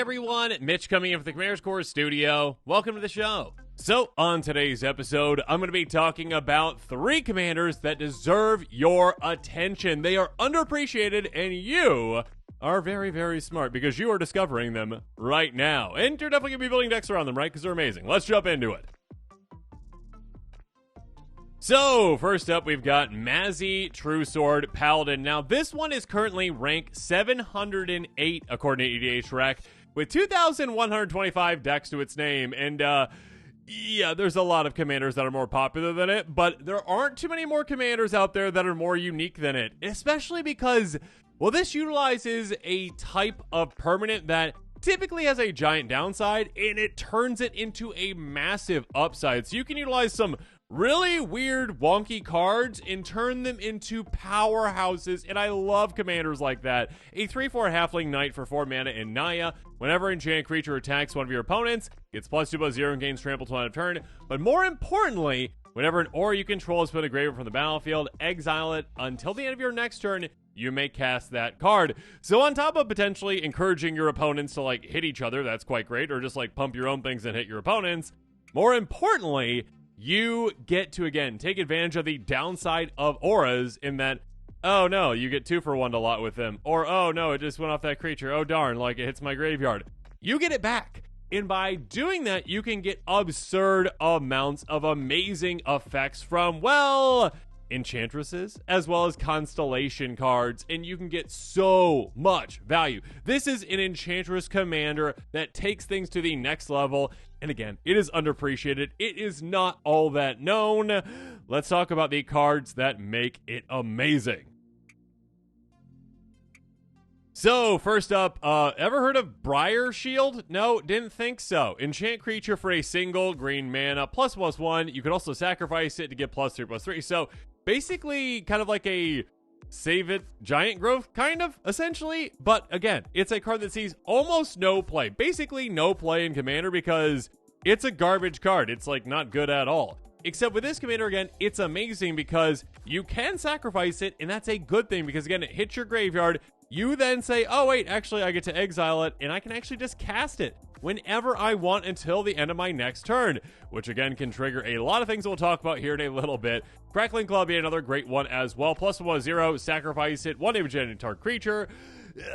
everyone, Mitch coming in from the Commander's Core studio. Welcome to the show. So, on today's episode, I'm going to be talking about 3 commanders that deserve your attention. They are underappreciated, and you are very, very smart because you are discovering them right now. And you're definitely going to be building decks around them, right? Because they're amazing. Let's jump into it. So, first up, we've got Mazzy True Sword Paladin. Now, this one is currently ranked 708 according to EDH Rec, with 2,125 decks to its name. And, yeah, there's a lot of commanders that are more popular than it, but there aren't too many more commanders out there that are more unique than it, especially because, well, this utilizes a type of permanent that typically has a giant downside, and it turns it into a massive upside. So you can utilize some really weird, wonky cards and turn them into powerhouses, and I love commanders like that. A 3/4 Halfling Knight for 4 mana in Naya. Whenever enchanted creature attacks one of your opponents, gets +2/+0 and gains trample till end of turn. But more importantly, whenever an aura you control is put in a graveyard from the battlefield, exile it until the end of your next turn. You may cast that card. So on top of potentially encouraging your opponents to like hit each other, that's quite great, or just like pump your own things and hit your opponents. More importantly, you get to, again, take advantage of the downside of auras in that, oh no, you get 2 for 1 to lot with them. Or, oh no, it just went off that creature. Oh darn, like it hits my graveyard. You get it back. And by doing that, you can get absurd amounts of amazing effects from, well, enchantresses as well as constellation cards, and you can get so much value. This is an enchantress commander that takes things to the next level, and again, it is underappreciated. It is not all that known. Let's talk about the cards that make it amazing. So, first up, ever heard of Briar Shield? No, didn't think so. Enchant creature for a single green mana, ++1. You can also sacrifice it to get +3/+3. So, basically, kind of like a save it giant growth, kind of, essentially. But again, it's a card that sees almost no play. Basically, no play in Commander because it's a garbage card. It's like not good at all. Except with this commander, again, it's amazing because you can sacrifice it, and that's a good thing because, again, it hits your graveyard. You then say, oh, wait, actually, I get to exile it, and I can actually just cast it whenever I want until the end of my next turn, which, again, can trigger a lot of things we'll talk about here in a little bit. Crackling Club being another great one as well. +1/+0, sacrifice it, 1 damage to target creature.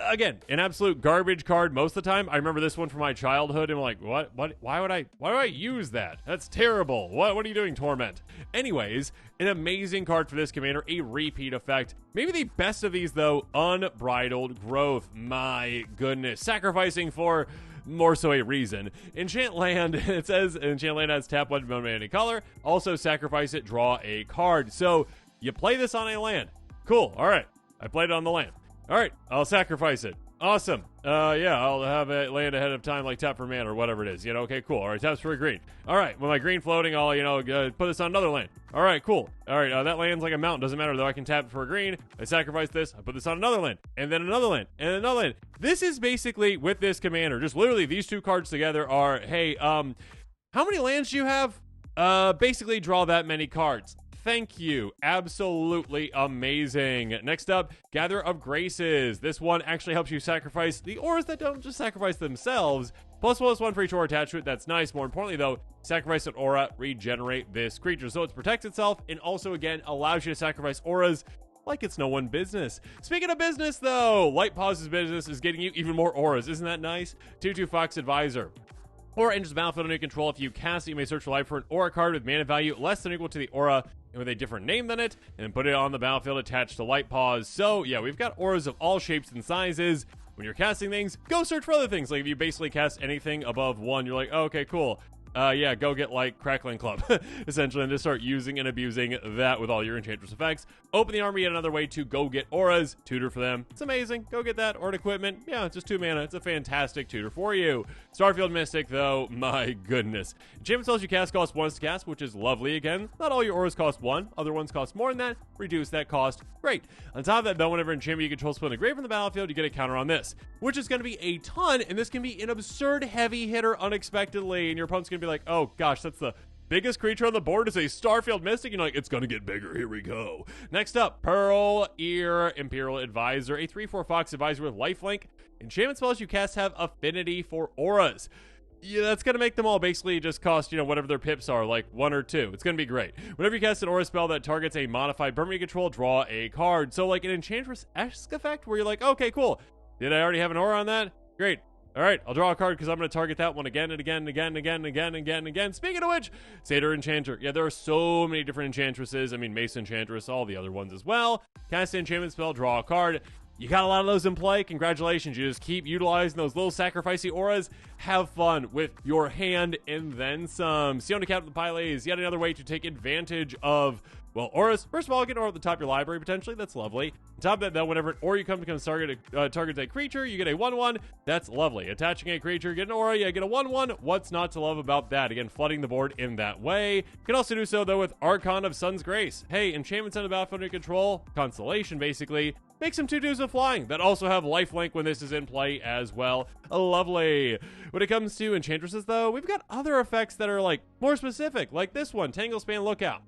Again, an absolute garbage card most of the time. I remember this one from my childhood, and I'm like, what? Why do I use that? That's terrible. What are you doing, Torment? Anyways, an amazing card for this commander, a repeat effect. Maybe the best of these, though, Unbridled Growth. My goodness. Sacrificing for more so a reason. Enchant land, it says enchant land has tap 1 mana any color. Also sacrifice it, draw a card. So you play this on a land. Cool. All right. I played it on the land. All right, I'll sacrifice it. Awesome. Yeah, I'll have it land ahead of time, like tap for mana or whatever it is. Okay, cool. All right, taps for a green. All right, with my green floating, I'll, put this on another land. All right, cool. All right, that land's like a mountain. Doesn't matter, though. I can tap for a green. I sacrifice this. I put this on another land. And then another land. And another land. This is basically, with this commander, just literally these 2 cards together are, hey, how many lands do you have? Basically draw that many cards. Thank you. Absolutely amazing. Next up, Gatherer of Graces. This one actually helps you sacrifice the auras that don't just sacrifice themselves. +1/+1 for each aura attached to it. That's nice. More importantly, though, sacrifice an aura, regenerate this creature. So it protects itself and also, again, allows you to sacrifice auras like it's no one business. Speaking of business, though, Light Pause's business is getting you even more auras. Isn't that nice? 2/2 Fox Advisor. Aura enters the battlefield under your control. If you cast it, you may search for life for an aura card with mana value less than or equal to the aura and with a different name than it, and put it on the battlefield attached to Light Pause. So, yeah, we've got auras of all shapes and sizes. When you're casting things, go search for other things. Like, if you basically cast anything above 1, you're like, oh, okay, cool. Yeah, go get, like, Crackling Club, essentially, and just start using and abusing that with all your Enchantress effects. Open the army yet another way to go get auras, tutor for them. It's amazing. Go get that. Aura equipment. Yeah, it's just 2 mana. It's a fantastic tutor for you. Starfield Mystic, though, my goodness. Enchantment spells you cast cost 1 to cast, which is lovely again. Not all your auras cost 1. Other ones cost more than that. Reduce that cost. Great. On top of that, though, whenever enchantment you control spell in the grave from the battlefield, you get a counter on this, which is going to be a ton, and this can be an absurd heavy hitter unexpectedly, and your opponent's going to be like, oh gosh, that's the biggest creature on the board is a Starfield Mystic. You're like, it's going to get bigger. Here we go. Next up, Pearl Ear Imperial Advisor, a 3/4 Fox Advisor with lifelink. Enchantment spells you cast have affinity for auras. Yeah, that's going to make them all basically just cost, whatever their pips are, like 1 or 2. It's going to be great. Whenever you cast an aura spell that targets a modified permanent you control, draw a card. So like an Enchantress-esque effect where you're like, okay, cool. Did I already have an aura on that? Great. All right, I'll draw a card because I'm going to target that one again and again and again and again and again and again and again. Speaking of which, Satyr Enchanter. Yeah, there are so many different enchantresses. I mean, Mace Enchantress, all the other ones as well. Cast an enchantment spell, draw a card. You got a lot of those in play. Congratulations. You just keep utilizing those little sacrificey auras. Have fun with your hand and then some. Siona Captain of the Pile is yet another way to take advantage of, well, auras. First of all, get an aura at the top of your library, potentially. That's lovely. On top of that, though, whenever an aura you come becomes target a creature, you get a 1/1. That's lovely. Attaching a creature, get an aura, you get a 1/1. What's not to love about that? Again, flooding the board in that way. You can also do so, though, with Archon of Sun's Grace. Hey, enchantments on the battlefield under control, constellation, basically. Make some 2/2s of flying that also have lifelink when this is in play as well. Lovely. When it comes to enchantresses, though, we've got other effects that are like more specific, like this one, Tangle Span Lookout.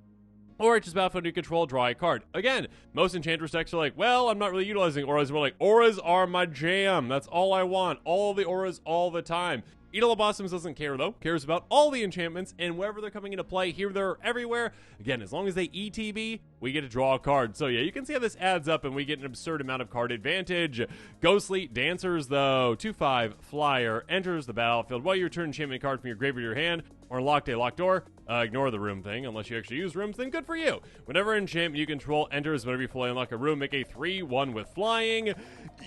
Or it's just battlefield you control, draw a card. Again, most Enchantress decks are like, well, I'm not really utilizing auras. We're like, auras are my jam. That's all I want. All the auras all the time. Edel of Blossoms doesn't care, though. Cares about all the enchantments, and wherever they're coming into play, here, there, everywhere. Again, as long as they ETB, we get to draw a card. So yeah, you can see how this adds up, and we get an absurd amount of card advantage. Ghostly Dancers, though. 2/5 flyer enters the battlefield while you return an enchantment card from your graveyard to your hand, or unlocked a locked door. Ignore the room thing, unless you actually use rooms, then good for you. Whenever enchantment you control enters, whenever you fully unlock a room, make a 3/1 with flying.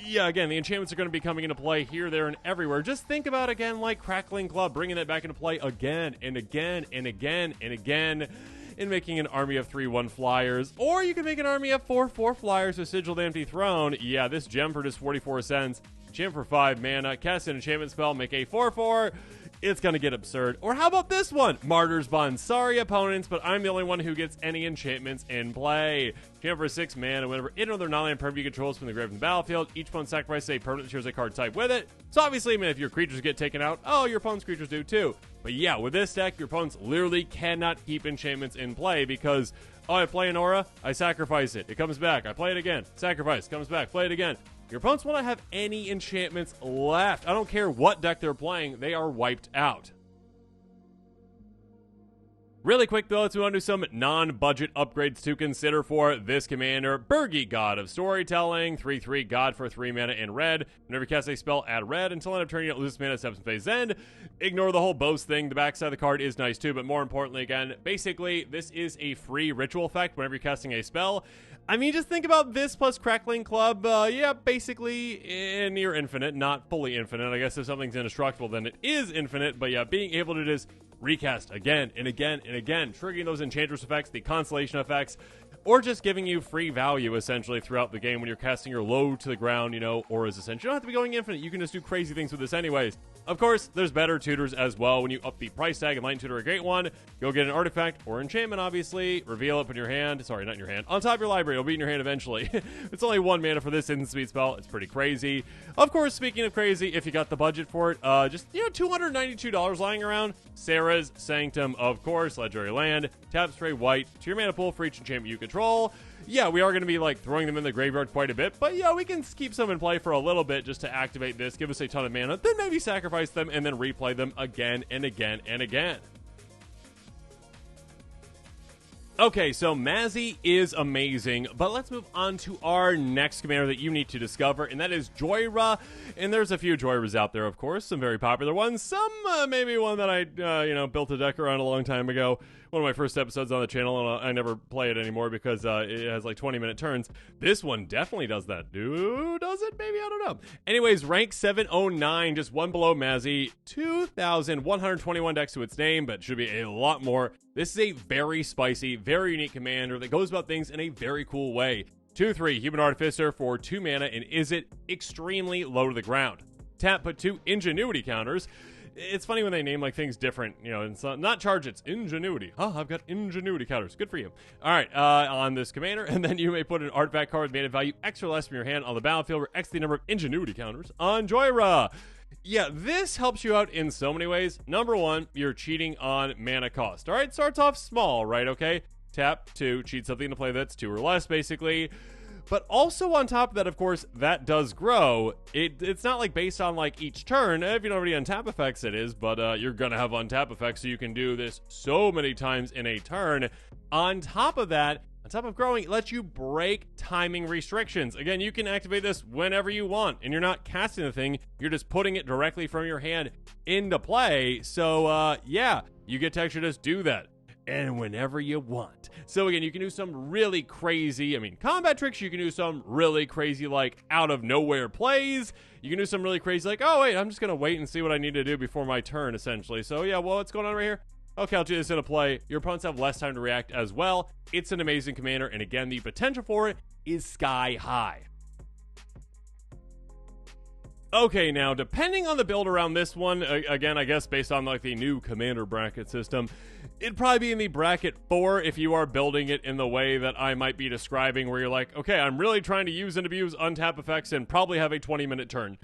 Yeah, again, the enchantments are going to be coming into play here, there, and everywhere. Just think about, again, like Crackling Club, bringing that back into play again and again and again and again, and making an army of 3/1 flyers. Or you can make an army of 4/4 flyers with Sigiled Empty Throne. Yeah, this gem for just 44 cents. Enchant for 5 mana, cast an enchantment spell, make a 4/4. It's going to get absurd. Or how about this one? Martyr's Bond. Sorry, opponents, but I'm the only one who gets any enchantments in play. Enchant for 6 mana. Whenever it or other non-land permanent you control from the grave from the battlefield, each opponent sacrifices a permanent that shares a card type with it. So obviously, I mean, if your creatures get taken out, oh, your opponent's creatures do too. But yeah, with this deck, your opponents literally cannot keep enchantments in play because, oh, I play an aura, I sacrifice it. It comes back. I play it again. Sacrifice. Comes back. Play it again. Your opponents will not have any enchantments left. I don't care what deck they're playing. They are wiped out. Really quick, though, let's move on to some non-budget upgrades to consider for this commander. Birgi, God of Storytelling, 3/3 God for 3 mana in red. Whenever you cast a spell, add red. Until end of turn, you don't lose mana at steps and phase end. Ignore the whole boast thing. The backside of the card is nice, too, but more importantly, again, basically, this is a free ritual effect whenever you're casting a spell. I mean, just think about this plus Crackling Club. Yeah, basically near infinite, not fully infinite. I guess if something's indestructible, then it is infinite. But yeah, being able to just recast again and again and again, triggering those Enchantress effects, the Constellation effects, or just giving you free value, essentially, throughout the game when you're casting your low to the ground, auras, essentially. You don't have to be going infinite. You can just do crazy things with this anyways. Of course, there's better tutors as well. When you up the price tag, Enlightened Tutor, a great one. Go get an artifact or enchantment, obviously. Reveal it, put in your hand. Sorry, not in your hand. On top of your library. It'll be in your hand eventually. It's only 1 mana for this instant speed spell. It's pretty crazy. Of course, speaking of crazy, if you got the budget for it, just, $292 lying around. Sarah's Sanctum, of course. Legendary land. Tap spray white to your mana pool for each enchantment you control. Yeah, we are going to be throwing them in the graveyard quite a bit, but yeah, we can keep some in play for a little bit just to activate this, give us a ton of mana, then maybe sacrifice them and then replay them again and again and again. Okay, so Mazzy is amazing, but let's move on to our next commander that you need to discover, and that is Joyra. And there's a few Joyras out there, of course, some very popular ones, some maybe one that I, built a deck around a long time ago. One of my first episodes on the channel, and I never play it anymore because it has 20-minute turns. This one definitely does that. Does it? Maybe, I don't know. Anyways, rank 709, just one below Mazzy, 2,121 decks to its name, but should be a lot more. This is a very spicy, very unique commander that goes about things in a very cool way. 2/3 Human Artificer for 2 mana, and is it extremely low to the ground. Tap, put 2 Ingenuity counters. It's funny when they name things different, it's not charge, it's Ingenuity. I've got Ingenuity counters. Good for you. All right, on this commander, and then you may put an artifact card with mana value X or less from your hand on the battlefield, where X the number of Ingenuity counters on Joyra. yeah, this helps you out in so many ways. Number one, you're cheating on mana cost. All right, starts off small, right? Okay, tap 2, cheat something to play that's 2 or less, basically. But also on top of that, of course, that does grow. It's not like based on like each turn. If you don't already untap effects, it is, but you're gonna have untap effects, so you can do this so many times in a turn. On top of that, on top of growing, it lets you break timing restrictions. Again, you can activate this whenever you want, and you're not casting the thing, you're just putting it directly from your hand into play. So, yeah, you get to actually just do that. And whenever you want. So again, you can do some really crazy, combat tricks. You can do some really crazy, like, out of nowhere plays. You can do some really crazy, like, oh, wait, I'm just going to wait and see what I need to do before my turn, essentially. So yeah, well, what's going on right here? Okay, I'll do this in a play. Your opponents have less time to react as well. It's an amazing commander, and again, the potential for it is sky high. Okay, now, depending on the build around this one, again, I guess based on, like, the new commander bracket system, it'd probably be in the bracket 4 if you are building it in the way that I might be describing, where you're like, okay, I'm really trying to use and abuse untap effects and probably have a 20-minute turn.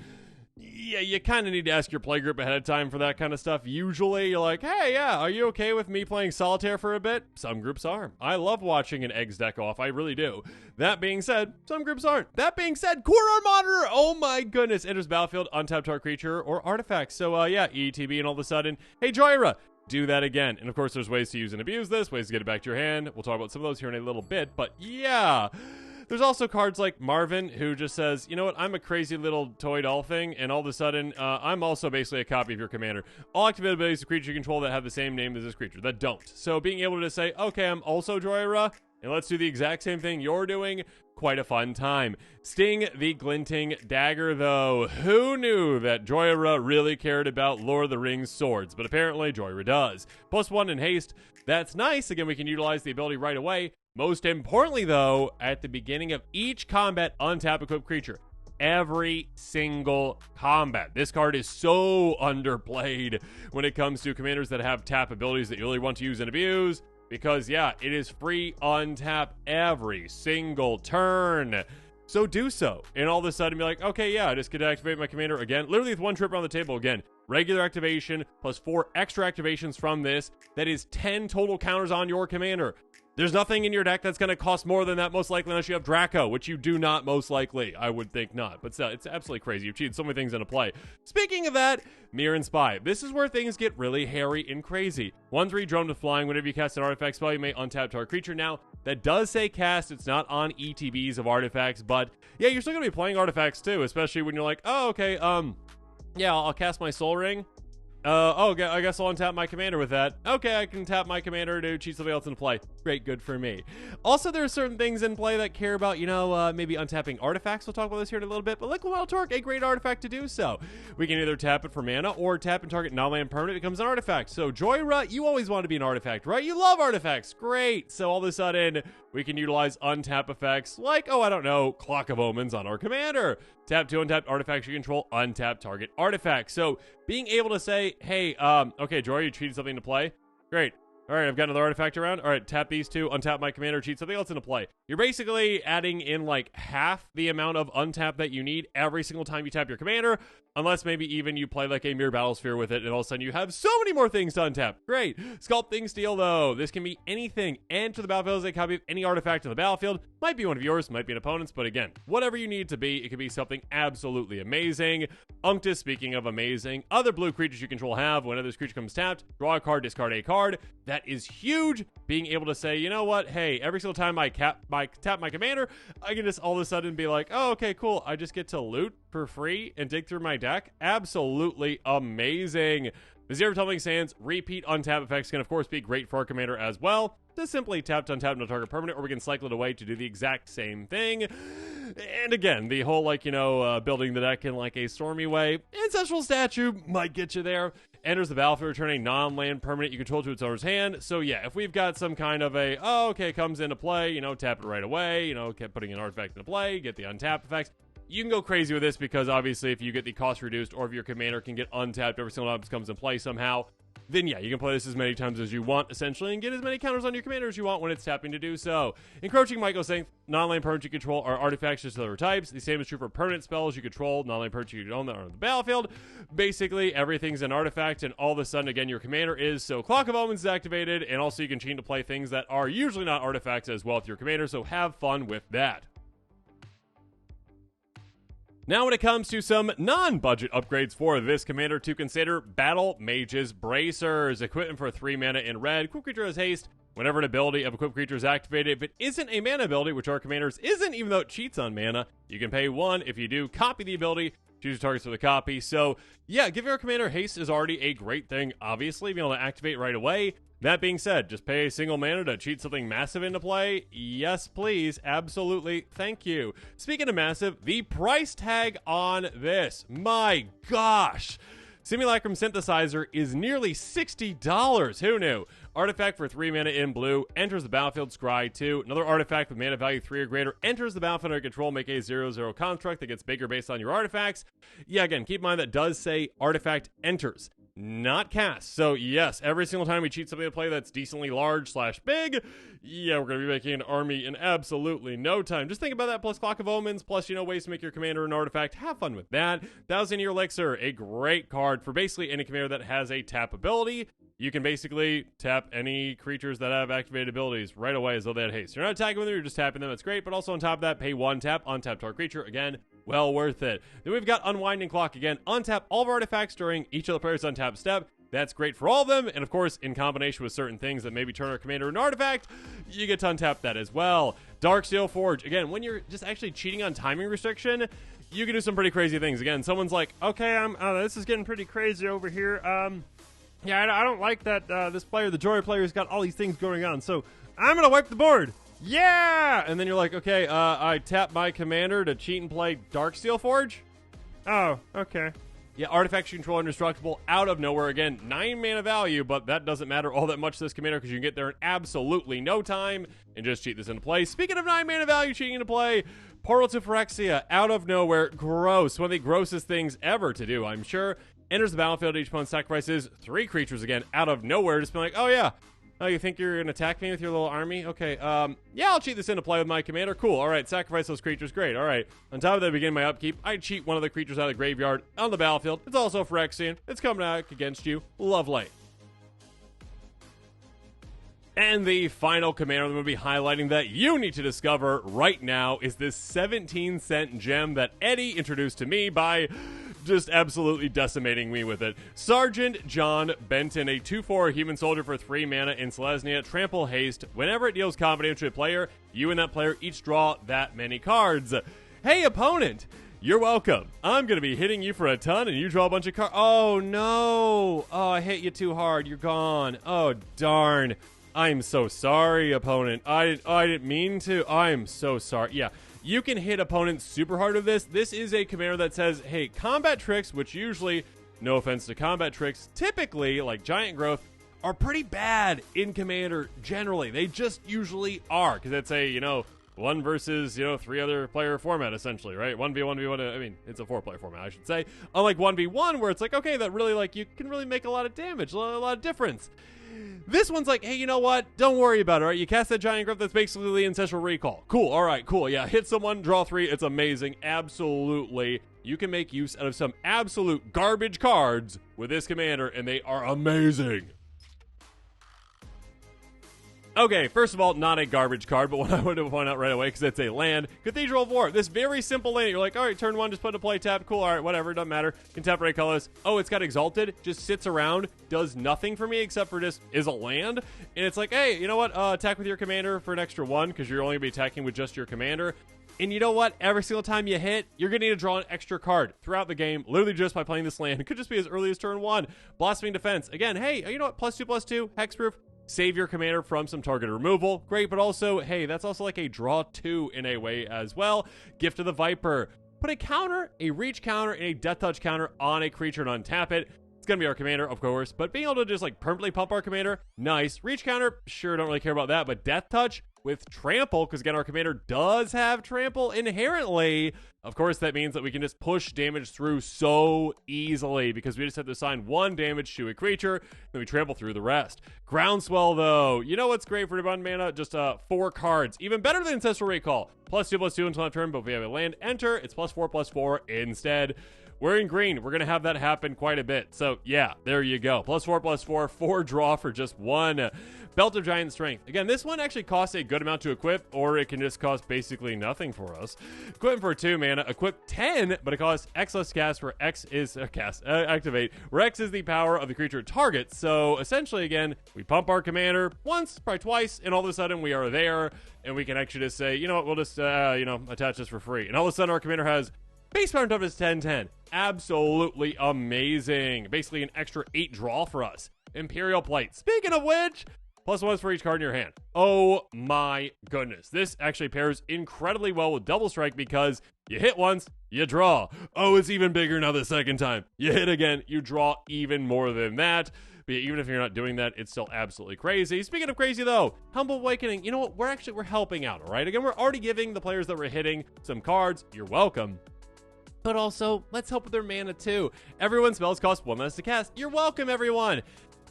Yeah, you kind of need to ask your playgroup ahead of time for that kind of stuff. Usually, you're like, hey, yeah, are you okay with me playing solitaire for a bit? Some groups are. I love watching an eggs deck off. I really do. That being said, some groups aren't. That being said, Quoron Monitor, oh my goodness, enters battlefield, untap target creature or artifact. So, yeah, ETB, and all of a sudden, hey, Joyra, do that again. And of course, there's ways to use and abuse this, ways to get it back to your hand. We'll talk about some of those here in a little bit, but yeah. There's also cards like Marvin, who just says, you know what, I'm a crazy little toy doll thing, and all of a sudden, I'm also basically a copy of your commander. All activated abilities of creatures you control that have the same name as this creature, that don't. So being able to say, okay, I'm also Joyra, and let's do the exact same thing you're doing, quite a fun time. Sting the Glinting Dagger, though. Who knew that Joyra really cared about Lord of the Rings swords? But apparently, Joyra does. +1 in haste. That's nice. Again, we can utilize the ability right away. Most importantly, though, at the beginning of each combat, untap equipped creature. Every single combat. This card is so underplayed when it comes to commanders that have tap abilities that you really want to use and abuse. Because, yeah, it is free untap every single turn. So do so. And all of a sudden be like, okay, yeah, I just get to activate my commander again. Literally with one trip around the table again. Regular activation plus 4 extra activations from this. That is 10 total counters on your commander. There's nothing in your deck that's going to cost more than that, most likely, unless you have Draco, which you do not, most likely. I would think not. But still, it's absolutely crazy. You've cheated so many things into play. Speaking of that, Mirror and Spy. This is where things get really hairy and crazy. 1/3 drone to flying. Whenever you cast an artifact spell, you may untap target creature. Now, that does say cast. It's not on ETBs of artifacts, but yeah, you're still going to be playing artifacts too, especially when you're like, oh, okay, yeah, I'll cast my Soul Ring. I guess I'll untap my commander with that. Okay, I can tap my commander to cheat something else in play. Great, good for me. Also, there are certain things in play that care about, maybe untapping artifacts. We'll talk about this here in a little bit, but Liquid Wild Torque, a great artifact to do so. We can either tap it for mana or tap and target non-land permanent. It becomes an artifact. So, Joyra, you always want to be an artifact, right? You love artifacts. Great. So, all of a sudden, we can utilize untap effects like, Clock of Omens on our commander. Tap 2 untapped artifacts you control, untap target artifact. So, being able to say, hey, okay, Jory, you cheated something to play. Great. All right, I've got another artifact around. All right, tap these 2, untap my commander, cheat something else into play. You're basically adding in like half the amount of untap that you need every single time you tap your commander, unless maybe even you play like a Mirror Battlesphere with it, and all of a sudden you have so many more things to untap. Great. Sculpting Steel, though. This can be anything. Enter the battlefield as a copy of any artifact on the battlefield. Might be one of yours, might be an opponent's, but again, whatever you need it to be, it can be something absolutely amazing. Unctus, speaking of amazing, other blue creatures you control have, whenever this creature comes tapped, draw a card, discard a card. That is huge. Being able to say, you know what, hey, every single time I tap my commander, I can just all of a sudden be like, oh, okay, cool, I just get to loot for free and dig through my deck. Absolutely amazing. The Zero Tumbling Sands repeat untap effects can of course be great for our commander as well. Just simply tap to untap no target permanent, or we can cycle it away to do the exact same thing. And again, the whole building the deck in like a stormy way. Ancestral Statue might get you there. Enters the battlefield, return a non-land permanent you control to its owner's hand. So yeah, if we've got some kind of comes into play, tap it right away, kept putting an artifact into play, get the untap effects. You can go crazy with this because obviously if you get the cost reduced or if your commander can get untapped every single time it comes in play somehow, then yeah, you can play this as many times as you want, essentially, and get as many counters on your commander as you want when it's tapping to do so. Encroaching Mycosynth, non-land permanents you control are artifacts just other types. The same is true for permanent spells you control, non-land permanents you own that are on the battlefield. Basically, everything's an artifact, and all of a sudden, again, your commander is. So Clock of Omens is activated, and also you can cheat to play things that are usually not artifacts as well with your commander, so have fun with that. Now when it comes to some non-budget upgrades for this commander to consider, Battle Mage's Bracers. Equipment for 3 mana in red. Equipped creature has haste. Whenever an ability of equipped creature is activated, if it isn't a mana ability, which our commanders isn't, even though it cheats on mana, you can pay 1. If you do, copy the ability. Choose your targets for the copy. So, yeah, giving our commander haste is already a great thing, obviously, being able to activate right away. That being said, just pay a single mana to cheat something massive into play? Yes, please. Absolutely. Thank you. Speaking of massive, the price tag on this. My gosh. Simulacrum Synthesizer is nearly $60. Who knew? Artifact for 3 mana in blue, enters the battlefield, scry 2. Another artifact with mana value 3 or greater enters the battlefield under control, make a 0/0 construct that gets bigger based on your artifacts. Yeah, again, keep in mind that does say artifact enters, not cast. So yes, every single time we cheat something to play that's decently large/big, yeah, we're going to be making an army in absolutely no time. Just think about that, plus Clock of Omens, plus, ways to make your commander an artifact. Have fun with that. 1,000-Year Elixir, a great card for basically any commander that has a tap ability. You can basically tap any creatures that have activated abilities right away as though they had haste. You're not attacking with them, you're just tapping them. That's great, but also on top of that, pay 1 tap, untap target creature. Again, well worth it. Then we've got Unwinding Clock again. Untap all of our artifacts during each of the player's untap step. That's great for all of them, and of course, in combination with certain things that maybe turn our commander an artifact, you get to untap that as well. Darksteel Forge, again, when you're just actually cheating on timing restriction, you can do some pretty crazy things. Again, someone's like, okay, this is getting pretty crazy over here. Yeah, I don't like that this player, the Jory player, has got all these things going on, so I'm going to wipe the board. Yeah! And then you're like, okay, I tap my commander to cheat and play Darksteel Forge? Oh, okay. Yeah, artifacts you control indestructible out of nowhere. Again, 9 mana value, but that doesn't matter all that much to this commander because you can get there in absolutely no time and just cheat this into play. Speaking of 9 mana value cheating into play, Portal to Phyrexia out of nowhere. Gross. One of the grossest things ever to do, I'm sure. Enters the battlefield, each opponent sacrifices 3 creatures again out of nowhere. Just being like, oh yeah. Oh, you think you're going to attack me with your little army? Okay, yeah, I'll cheat this into play with my commander. Cool, all right, sacrifice those creatures. Great, all right. On top of that, begin my upkeep. I cheat one of the creatures out of the graveyard on the battlefield. It's also Phyrexian. It's coming out against you. Lovely. And the final commander I'm going to be highlighting that you need to discover right now is this 17-cent gem that Eddie introduced to me by just absolutely decimating me with it. Sergeant John Benton, a 2/4 human soldier for 3 mana in Selesnya, trample haste. Whenever it deals combat damage to a player, you and that player each draw that many cards. Hey, opponent! You're welcome. I'm going to be hitting you for a ton, and you draw a bunch of cards. Oh, no. Oh, I hit you too hard. You're gone. Oh, darn. I'm so sorry, opponent. I didn't mean to. I'm so sorry. Yeah. You can hit opponents super hard with this. This is a commander that says, hey, combat tricks, which usually, no offense to combat tricks, typically, like Giant Growth, are pretty bad in Commander generally. They just usually are, because it's a, 1 versus, 3 other player format, essentially, right? 1v1v1, I mean, it's a 4-player format, I should say. Unlike 1v1, where it's like, okay, that really, you can really make a lot of damage, a lot of difference. This one's like, hey, you know what? Don't worry about it, all right? You cast that Giant Growth, that's basically the Ancestral Recall. Cool, all right, cool. Yeah, hit someone, draw 3, it's amazing. Absolutely. You can make use out of some absolute garbage cards with this commander, and they are amazing. Okay, first of all, not a garbage card, but what I wanted to point out right away, because it's a land, Cathedral of War. This very simple land, you're like, all right, turn 1, just put in a play, tap, cool, all right, whatever, doesn't matter. Contemporary colors. Oh, it's got Exalted, just sits around, does nothing for me except for just is a land, and it's like, hey, you know what, attack with your commander for an extra 1, because you're only going to be attacking with just your commander. And you know what? Every single time you hit, you're going to need to draw an extra card throughout the game, literally just by playing this land. It could just be as early as turn 1. Blossoming Defense. Again, hey, you know what? +2/+2, hexproof. Save your commander from some target removal. Great, but also, hey, that's also like a draw 2 in a way as well. Gift of the Viper. Put a counter, a reach counter, and a death touch counter on a creature and untap it. It's going to be our commander, of course, but being able to just permanently pump our commander, nice. Reach counter, sure, don't really care about that, but death touch, with trample, because again, our commander does have trample inherently. Of course, that means that we can just push damage through so easily because we just have to assign 1 damage to a creature, then we trample through the rest. Groundswell, though, you know what's great for 1 mana? Just 4 cards. Even better than Ancestral Recall. +2/+2 until end of turn, but if we have a land enter, it's +4/+4 instead. We're in green. We're going to have that happen quite a bit. So, yeah, there you go. +4/+4, 4 draw for just 1. Belt of Giant Strength. Again, this one actually costs a good amount to equip, or it can just cost basically nothing for us. Equip for 2 mana. Equip 10, but it costs X less cast, where X is activate, where X is the power of the creature target. So, essentially, again, we pump our commander once, probably twice, and all of a sudden we are there, and we can actually just say, you know what, we'll just, attach this for free. And all of a sudden our commander has base power toughness 10/10. Absolutely amazing. Basically an extra 8 draw for us. Imperial Plate. Speaking of which, +1 for each card in your hand. Oh my goodness. This actually pairs incredibly well with Double Strike because you hit once, you draw. Oh, it's even bigger now the second time. You hit again, you draw even more than that. But even if you're not doing that, it's still absolutely crazy. Speaking of crazy, though, Humble Awakening, you know what? We're helping out, all right? Again, we're already giving the players that we're hitting some cards. You're welcome. But also, let's help with their mana, too. Everyone's spells cost 1 less to cast. You're welcome, everyone.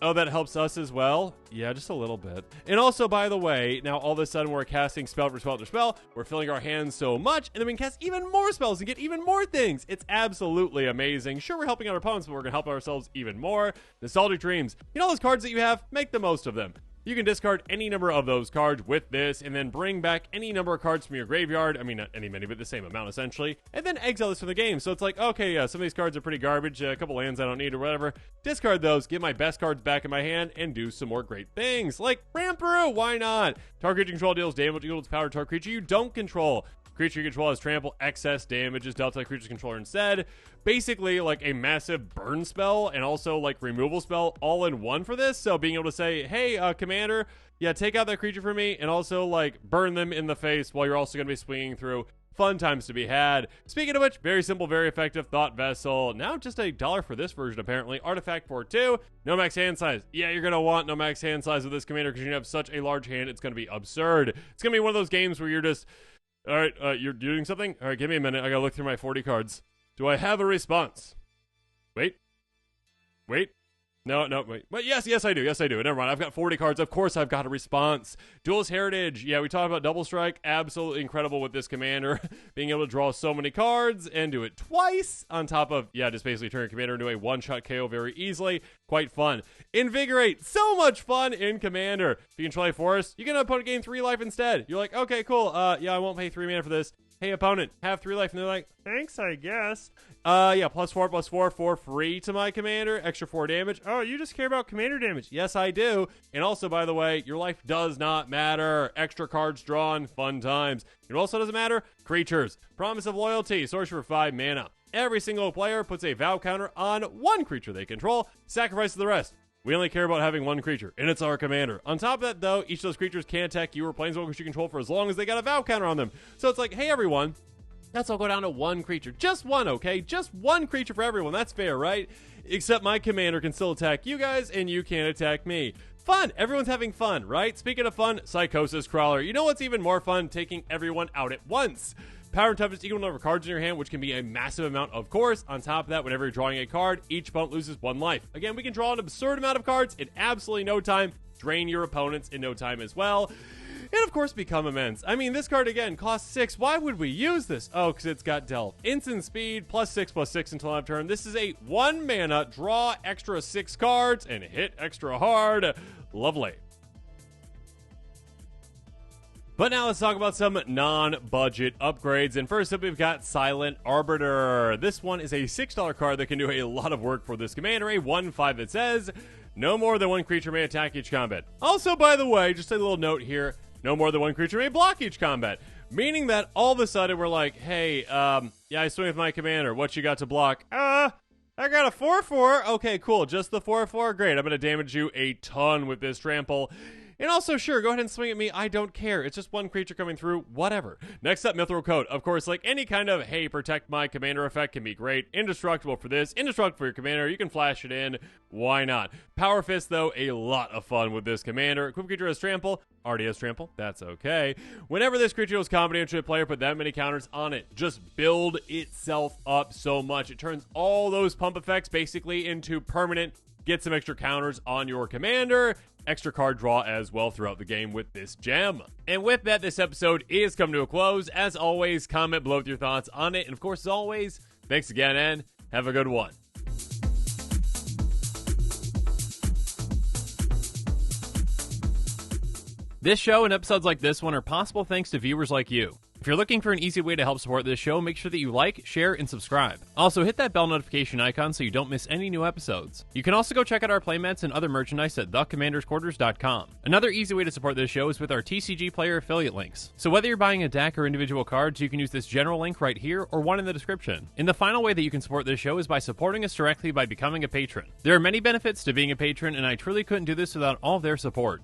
Oh, that helps us as well? Yeah, just a little bit. And also, by the way, now all of a sudden we're casting spell for spell after spell. We're filling our hands so much, and then we can cast even more spells and get even more things. It's absolutely amazing. Sure, we're helping our opponents, but we're going to help ourselves even more. Nostalgic Dreams. You know those cards that you have? Make the most of them. You can discard any number of those cards with this, and then bring back any number of cards from your graveyard. I mean, not any many, but the same amount, essentially. And then exile this from the game. So it's like, okay, yeah, some of these cards are pretty garbage. A couple lands I don't need or whatever. Discard those, get my best cards back in my hand, and do some more great things. Like Ramperu, why not? Target creature control deals damage equal to its power to target creature you don't control. Creature you control has trample, excess damage is dealt to the creature's controller instead. Basically, like a massive burn spell and also like removal spell all in one for this. So being able to say, hey, commander, yeah, take out that creature for me and also like burn them in the face while you're also going to be swinging through. Fun times to be had. Speaking of which, very simple, very effective Thought Vessel. Now just $1 for this version, apparently. Artifact for 2. No max hand size. Yeah, you're going to want no max hand size with this commander because you have such a large hand. It's going to be absurd. It's going to be one of those games where you're just, all right, you're doing something? All right, give me a minute. I got to look through my 40 cards. Do I have a response? Wait. No, wait. But yes, I do. Never mind. I've got 40 cards. Of course, I've got a response. Duelist Heritage. Yeah, we talked about Double Strike. Absolutely incredible with this commander. Being able to draw so many cards and do it twice on top of, yeah, just basically turn your commander into a one-shot KO very easily. Quite fun. Invigorate. So much fun in Commander. If you control a forest, you can have opponent gain 3 life instead. You're like, okay, cool. Yeah, I won't pay 3 mana for this. Hey, opponent, have 3 life. And they're like, thanks, I guess. Yeah, +4/+4 for free to my commander. Extra 4 damage. Oh, you just care about commander damage. Yes, I do. And also, by the way, your life does not matter. Extra cards drawn. Fun times. It also doesn't matter. Creatures. Promise of Loyalty. Sorcery for 5 mana. Every single player puts a vow counter on 1 creature they control. Sacrifices the rest. We only care about having 1 creature, and it's our commander. On top of that, though, each of those creatures can attack you or planeswalkers you control for as long as they got a vow counter on them. So it's like, hey, everyone, let's all go down to 1 creature. Just 1, okay? Just 1 creature for everyone. That's fair, right? Except my commander can still attack you guys, and you can't attack me. Fun. Everyone's having fun, right? Speaking of fun, Psychosis Crawler. You know what's even more fun? Taking everyone out at once. Power and toughness equal to the number of cards in your hand, which can be a massive amount, of course. On top of that, whenever you're drawing a card, each opponent loses 1 life. Again, we can draw an absurd amount of cards in absolutely no time, drain your opponents in no time as well, and of course become immense. I mean, this card again costs 6. Why would we use this? Oh, because it's got Delve. Instant speed, +6/+6 until end of turn. This is a 1 mana, draw extra 6 cards, and hit extra hard. Lovely. But now let's talk about some non-budget upgrades. And first up, we've got Silent Arbiter. This one is a $6 card that can do a lot of work for this commander. A 1/5 that says, no more than 1 creature may attack each combat. Also, by the way, just a little note here, no more than 1 creature may block each combat. Meaning that all of a sudden we're like, hey, yeah, I swing with my commander. What you got to block? I got a 4/4. Okay, cool. Just the 4/4. Great. I'm going to damage you a ton with this trample. And also, sure, go ahead and swing at me. I don't care. It's just one creature coming through. Whatever. Next up, Mithril Coat. Of course, like any kind of, hey, protect my commander effect can be great. Indestructible for this. Indestructible for your commander. You can flash it in. Why not? Power Fist, though, a lot of fun with this commander. Equip creature has trample. Already has trample. That's okay. Whenever this creature goes combat to a player, put that many counters on it. Just build itself up so much. It turns all those pump effects basically into permanent. Get some extra counters on your commander. Extra card draw as well throughout the game with this gem. And with that, this episode is coming to a close. As always, comment below with your thoughts on it. And of course, as always, thanks again and have a good one. This show and episodes like this one are possible thanks to viewers like you. If you're looking for an easy way to help support this show, make sure that you like, share, and subscribe. Also, hit that bell notification icon so you don't miss any new episodes. You can also go check out our playmats and other merchandise at thecommandersquarters.com. Another easy way to support this show is with our TCG Player affiliate links. So whether you're buying a deck or individual cards, you can use this general link right here or one in the description. And the final way that you can support this show is by supporting us directly by becoming a patron. There are many benefits to being a patron, and I truly couldn't do this without all of their support.